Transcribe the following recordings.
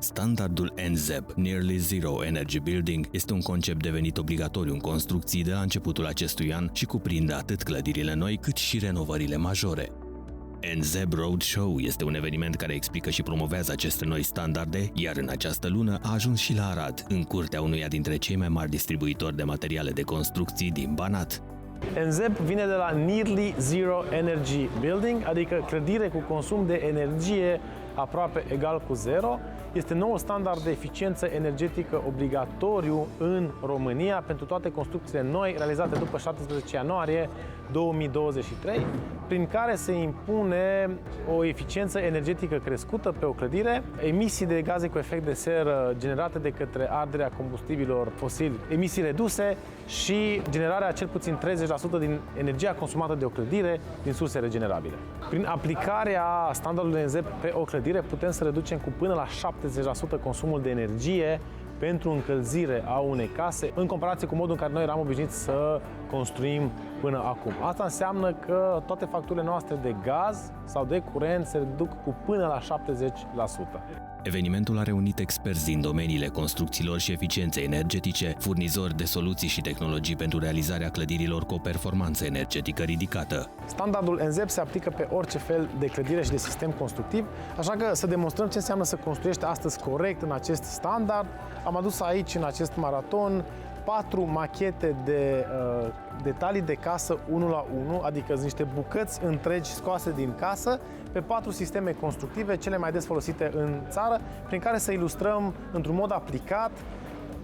Standardul NZEB, Nearly Zero Energy Building, este un concept devenit obligatoriu în construcții de la începutul acestui an și cuprinde atât clădirile noi cât și renovările majore. NZEB Roadshow este un eveniment care explică și promovează aceste noi standarde, iar în această lună a ajuns și la Arad, în curtea unuia dintre cei mai mari distribuitori de materiale de construcții din Banat. NZEB vine de la Nearly Zero Energy Building, adică clădire cu consum de energie aproape egal cu zero. Este noul standard de eficiență energetică obligatoriu în România pentru toate construcțiile noi realizate după 17 ianuarie 2023, prin care se impune o eficiență energetică crescută pe o clădire, emisii de gaze cu efect de seră generate de către arderea combustibililor fosili, emisii reduse și generarea cel puțin 30% din energia consumată de o clădire din surse regenerabile. Prin aplicarea standardului NZEB pe o clădire putem să reducem cu până la 70% consumul de energie pentru încălzire a unei case, în comparație cu modul în care noi eram obișnuiți să construim până acum. Asta înseamnă că toate facturile noastre de gaz sau de curent se reduc cu până la 70%. Evenimentul a reunit experți din domeniile construcțiilor și eficienței energetice, furnizori de soluții și tehnologii pentru realizarea clădirilor cu o performanță energetică ridicată. Standardul NZEB se aplică pe orice fel de clădire și de sistem constructiv, așa că să demonstrăm ce înseamnă să construiești astăzi corect în acest standard. Am adus aici, în acest maraton, 4 machete de detalii de casă 1 la 1, adică sunt niște bucăți întregi scoase din casă, pe 4 sisteme constructive, cele mai des folosite în țară, prin care să ilustrăm într-un mod aplicat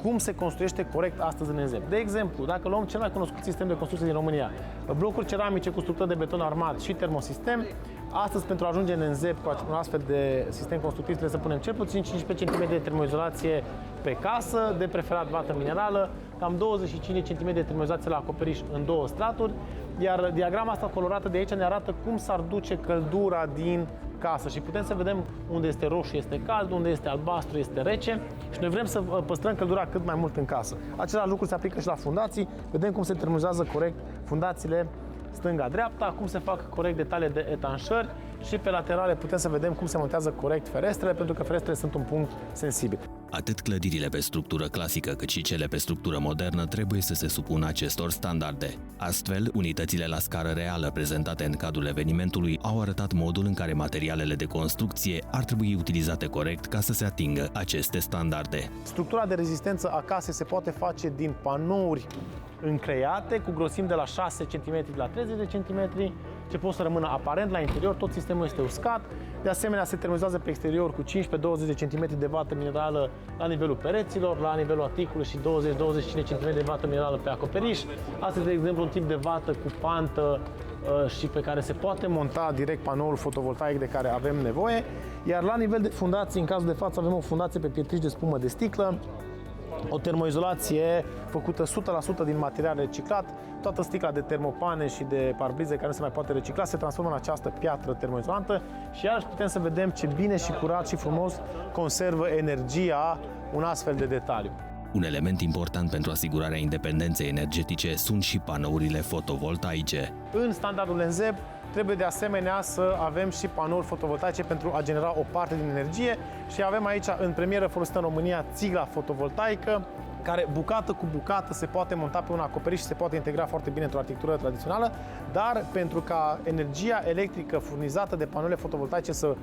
cum se construiește corect astăzi în NZEB. De exemplu, dacă luăm cel mai cunoscut sistem de construcție din România, blocuri ceramice cu structură de beton armat și termosistem, astăzi, pentru a ajunge în NZEB cu un astfel de sistem constructiv, trebuie să punem cel puțin 15 cm de termoizolație pe casă, de preferat vată minerală, cam 25 cm de termoizolație la acoperiș în 2 straturi, iar diagrama asta colorată de aici ne arată cum s-ar duce căldura din casă și putem să vedem unde este roșu este cald, unde este albastru este rece și noi vrem să păstrăm căldura cât mai mult în casă. Același lucru se aplică și la fundații, vedem cum se termoizează corect fundațiile stânga-dreapta, cum se fac corect detalii de etanșări și pe laterale putem să vedem cum se montează corect ferestrele, pentru că ferestrele sunt un punct sensibil. Atât clădirile pe structură clasică, cât și cele pe structură modernă trebuie să se supună acestor standarde. Astfel, unitățile la scară reală prezentate în cadrul evenimentului au arătat modul în care materialele de construcție ar trebui utilizate corect ca să se atingă aceste standarde. Structura de rezistență a casei se poate face din panouri încreiate cu grosimi de la 6 cm la 30 de cm, ce pot să rămână aparent la interior, tot sistemul este uscat. De asemenea, se termoizează pe exterior cu 15-20 de cm de vată minerală la nivelul pereților, la nivelul articolului și 20-25 cm de vată minerală pe acoperiș. Asta este, de exemplu, un tip de vată cu pantă și pe care se poate monta direct panoul fotovoltaic de care avem nevoie. Iar la nivel de fundații, în cazul de față, avem o fundație pe pietriș de spumă de sticlă, o termoizolație făcută 100% din material reciclat, toată sticla de termopane și de parbrize care nu se mai poate recicla se transformă în această piatră termoizolantă și iarăși putem să vedem ce bine și curat și frumos conservă energia un astfel de detaliu. Un element important pentru asigurarea independenței energetice sunt și panourile fotovoltaice. În standardul NZEB trebuie de asemenea să avem și panouri fotovoltaice pentru a genera o parte din energie și avem aici în premieră folosită în România țigla fotovoltaică, care bucată cu bucată se poate monta pe un acoperiș și se poate integra foarte bine într-o arhitectură tradițională, dar pentru ca energia electrică furnizată de panourile fotovoltaice să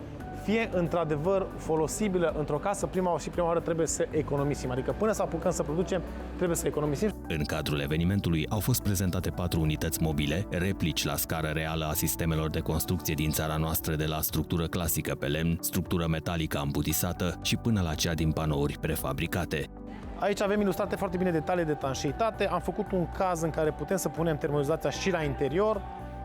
fie într-adevăr folosibilă într-o casă, prima oară trebuie să economisim. Adică până să apucăm să producem, trebuie să economisim. În cadrul evenimentului au fost prezentate 4 unități mobile, replici la scară reală a sistemelor de construcție din țara noastră, de la structură clasică pe lemn, structură metalică ambutisată și până la cea din panouri prefabricate. Aici avem ilustrate foarte bine detalii de etanșeitate. Am făcut un caz în care putem să punem termoizolația și la interior.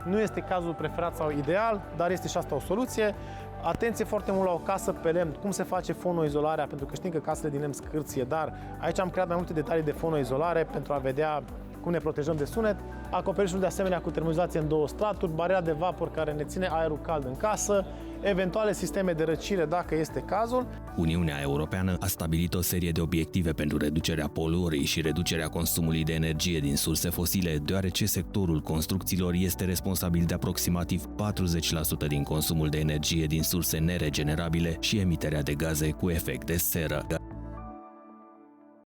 Nu este cazul preferat sau ideal, dar este și asta o soluție. Atenție foarte mult la o casă pe lemn, cum se face fonoizolarea, pentru că știm că casele din lemn scârție, dar aici am creat mai multe detalii de fonoizolare pentru a vedea cum ne protejăm de sunet, acoperișul de asemenea cu termoizație în 2 straturi, bariera de vapor care ne ține aerul cald în casă, eventuale sisteme de răcire dacă este cazul. Uniunea Europeană a stabilit o serie de obiective pentru reducerea poluării și reducerea consumului de energie din surse fosile, deoarece sectorul construcțiilor este responsabil de aproximativ 40% din consumul de energie din surse neregenerabile și emiterea de gaze cu efect de seră.